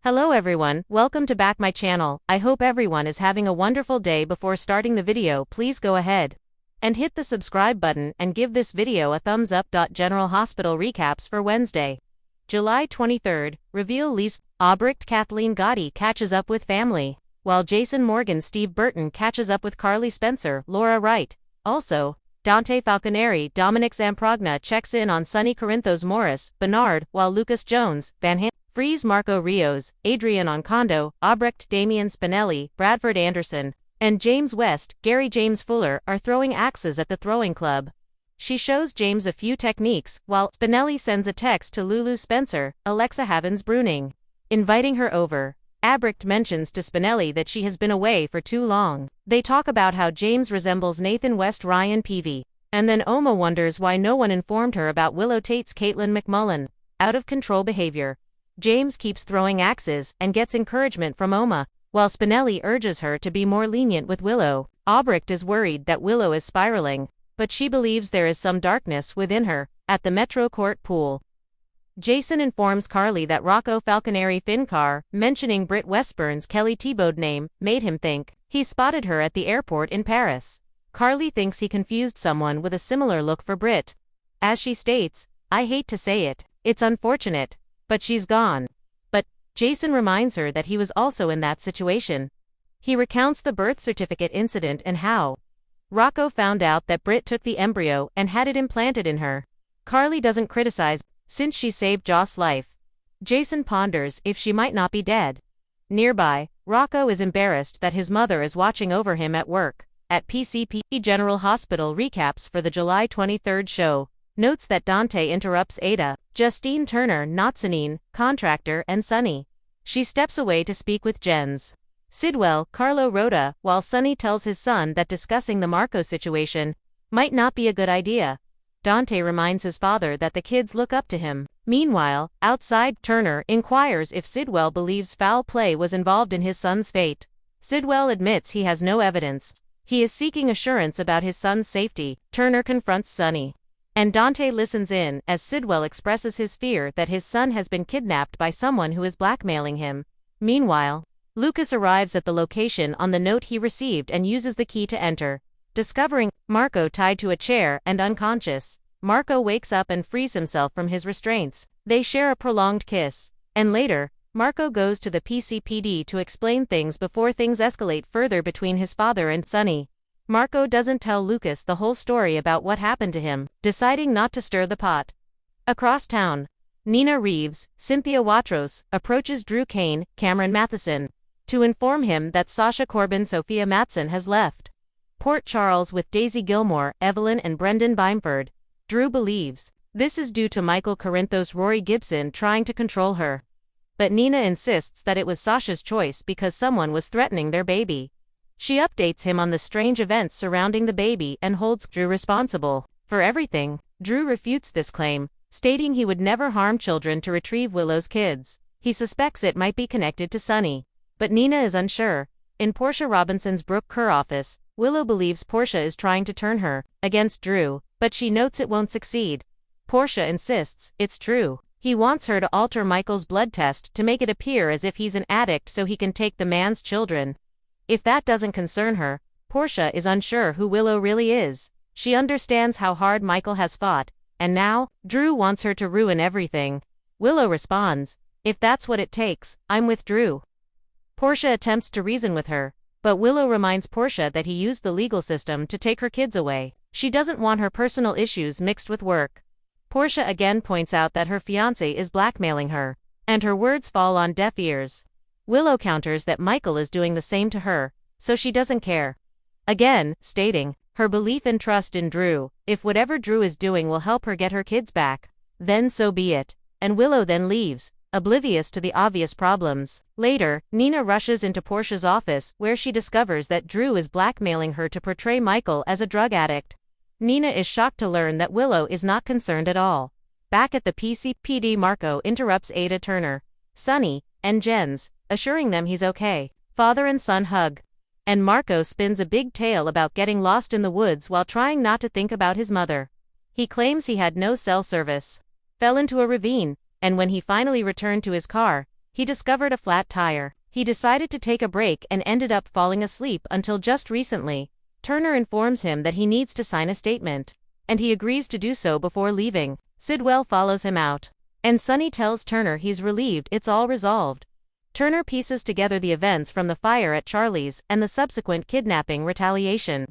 Hello everyone, welcome to back my channel. I hope everyone is having a wonderful day. Before starting the video, please go ahead and hit the subscribe button and give this video a thumbs up. General Hospital recaps for Wednesday, July 23rd, reveal Liesl, Albrecht Kathleen Gotti catches up with family, while Jason Morgan Steve Burton catches up with Carly Spencer, Laura Wright. Also, Dante Falconeri Dominic Zamprogna checks in on Sonny Corinthos Morris, Bernard, while Lucas Jones, Van Ham, Freeze Marco Rios, Adrian Oncondo, Albrecht Damian Spinelli, Bradford Anderson, and James West, Gary James Fuller are throwing axes at the throwing club. She shows James a few techniques, while Spinelli sends a text to Lulu Spencer, Alexa Havens Bruning, inviting her over. Albrecht mentions to Spinelli that she has been away for too long. They talk about how James resembles Nathan West Ryan Peavy, and then Oma wonders why no one informed her about Willow Tate's Caitlin McMullen out-of-control behavior. James keeps throwing axes and gets encouragement from Oma, while Spinelli urges her to be more lenient with Willow. Albrecht is worried that Willow is spiraling, but she believes there is some darkness within her. At the Metro Court pool, Jason informs Carly that Rocco Falconeri Fincar, mentioning Britt Westburn's Kelly Thiebaud name, made him think he spotted her at the airport in Paris. Carly thinks he confused someone with a similar look for Britt. As she states, "I hate to say it, it's unfortunate, but she's gone." But Jason reminds her that he was also in that situation. He recounts the birth certificate incident and how Rocco found out that Britt took the embryo and had it implanted in her. Carly doesn't criticize, since she saved Joss' life. Jason ponders if she might not be dead. Nearby, Rocco is embarrassed that his mother is watching over him at work. At PCP General Hospital recaps for the July 23rd show, notes that Dante interrupts Ada, Justine Turner Notsanine, contractor and Sonny. She steps away to speak with Jens. Sidwell, Carlo Rhoda, while Sonny tells his son that discussing the Marco situation might not be a good idea. Dante reminds his father that the kids look up to him. Meanwhile, outside, Turner inquires if Sidwell believes foul play was involved in his son's fate. Sidwell admits he has no evidence. He is seeking assurance about his son's safety. Turner confronts Sonny, and Dante listens in as Sidwell expresses his fear that his son has been kidnapped by someone who is blackmailing him. Meanwhile, Lucas arrives at the location on the note he received and uses the key to enter, discovering Marco tied to a chair and unconscious. Marco wakes up and frees himself from his restraints. They share a prolonged kiss, and later, Marco goes to the PCPD to explain things before things escalate further between his father and Sonny. Marco doesn't tell Lucas the whole story about what happened to him, deciding not to stir the pot. Across town, Nina Reeves, Cynthia Watros, approaches Drew Kane, Cameron Matheson, to inform him that Sasha Corbin Sophia Matson has left Port Charles with Daisy Gilmore, Evelyn and Brendan Bimeford. Drew believes this is due to Michael Corinthos Rory Gibson trying to control her. But Nina insists that it was Sasha's choice because someone was threatening their baby. She updates him on the strange events surrounding the baby and holds Drew responsible for everything. Drew refutes this claim, stating he would never harm children to retrieve Willow's kids. He suspects it might be connected to Sonny, but Nina is unsure. In Portia Robinson's Brooke Kerr office, Willow believes Portia is trying to turn her against Drew, but she notes it won't succeed. Portia insists it's true. He wants her to alter Michael's blood test to make it appear as if he's an addict so he can take the man's children. If that doesn't concern her, Portia is unsure who Willow really is. She understands how hard Michael has fought, and now, Drew wants her to ruin everything. Willow responds, "If that's what it takes, I'm with Drew." Portia attempts to reason with her, but Willow reminds Portia that he used the legal system to take her kids away. She doesn't want her personal issues mixed with work. Portia again points out that her fiancé is blackmailing her, and her words fall on deaf ears. Willow counters that Michael is doing the same to her, so she doesn't care. Again, stating her belief and trust in Drew. If whatever Drew is doing will help her get her kids back, then so be it. And Willow then leaves, oblivious to the obvious problems. Later, Nina rushes into Portia's office where she discovers that Drew is blackmailing her to portray Michael as a drug addict. Nina is shocked to learn that Willow is not concerned at all. Back at the PCPD, Marco interrupts Ada Turner, Sonny, and Jens, assuring them he's okay. Father and son hug, and Marco spins a big tale about getting lost in the woods while trying not to think about his mother. He claims he had no cell service, fell into a ravine, and when he finally returned to his car, he discovered a flat tire. He decided to take a break and ended up falling asleep until just recently. Turner informs him that he needs to sign a statement, and he agrees to do so before leaving. Sidwell follows him out, and Sonny tells Turner he's relieved it's all resolved. Turner pieces together the events from the fire at Charlie's and the subsequent kidnapping retaliation.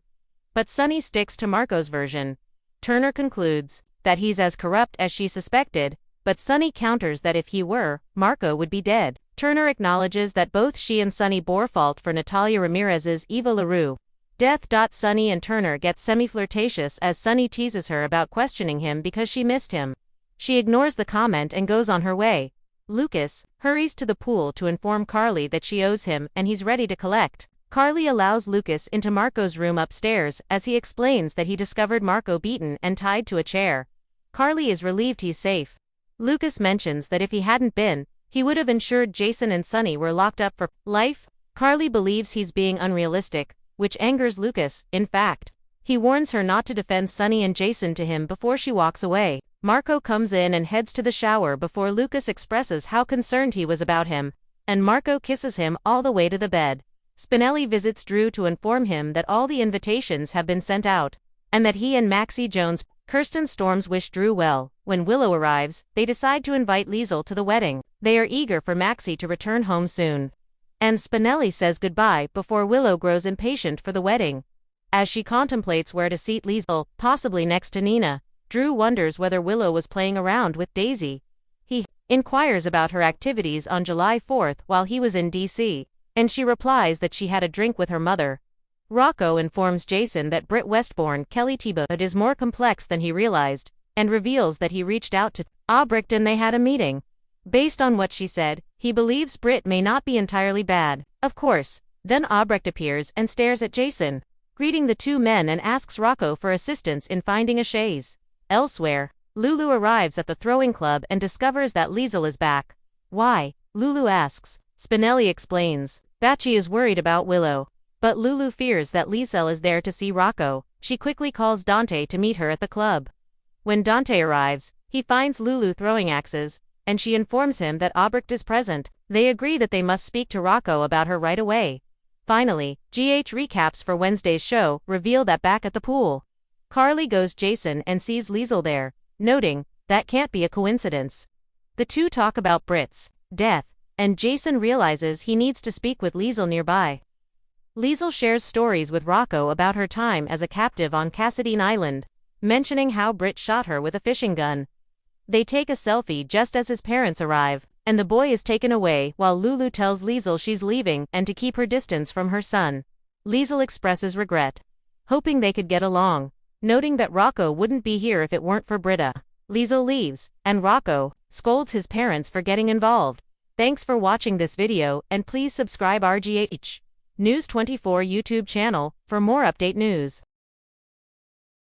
But Sonny sticks to Marco's version. Turner concludes that he's as corrupt as she suspected, but Sonny counters that if he were, Marco would be dead. Turner acknowledges that both she and Sonny bore fault for Natalia Ramirez's Eva LaRue death. Sonny and Turner get semi-flirtatious as Sonny teases her about questioning him because she missed him. She ignores the comment and goes on her way. Lucas hurries to the pool to inform Carly that she owes him and he's ready to collect. Carly allows Lucas into Marco's room upstairs as he explains that he discovered Marco beaten and tied to a chair. Carly is relieved he's safe. Lucas mentions that if he hadn't been, he would have ensured Jason and Sonny were locked up for life. Carly believes he's being unrealistic, which angers Lucas. In fact, he warns her not to defend Sonny and Jason to him before she walks away. Marco comes in and heads to the shower before Lucas expresses how concerned he was about him, and Marco kisses him all the way to the bed. Spinelli visits Drew to inform him that all the invitations have been sent out, and that he and Maxie Jones. Kirsten Storms wish Drew well. When Willow arrives, they decide to invite Liesl to the wedding. They are eager for Maxie to return home soon, and Spinelli says goodbye before Willow grows impatient for the wedding. As she contemplates where to seat Liesl, possibly next to Nina, Drew wonders whether Willow was playing around with Daisy. He inquires about her activities on July 4th while he was in D.C., and she replies that she had a drink with her mother. Rocco informs Jason that Britt Westbourne Kelly Thibault is more complex than he realized, and reveals that he reached out to Albrecht and they had a meeting. Based on what she said, he believes Britt may not be entirely bad. Of course, then Albrecht appears and stares at Jason, greeting the two men and asks Rocco for assistance in finding a chaise. Elsewhere, Lulu arrives at the throwing club and discovers that Liesl is back. Why? Lulu asks. Spinelli explains that she is worried about Willow, but Lulu fears that Liesl is there to see Rocco. She quickly calls Dante to meet her at the club. When Dante arrives, he finds Lulu throwing axes, and she informs him that Albrecht is present. They agree that they must speak to Rocco about her right away. Finally, GH recaps for Wednesday's show reveal that back at the pool, Carly goes Jason and sees Liesl there, noting that can't be a coincidence. The two talk about Britt's death, and Jason realizes he needs to speak with Liesl nearby. Liesl shares stories with Rocco about her time as a captive on Cassadine Island, mentioning how Britt shot her with a fishing gun. They take a selfie just as his parents arrive, and the boy is taken away while Lulu tells Liesl she's leaving and to keep her distance from her son. Liesl expresses regret, hoping they could get along, noting that Rocco wouldn't be here if it weren't for Britta. Liesl leaves, and Rocco scolds his parents for getting involved. Thanks for watching this video, and please subscribe RGH News 24 YouTube channel for more update news.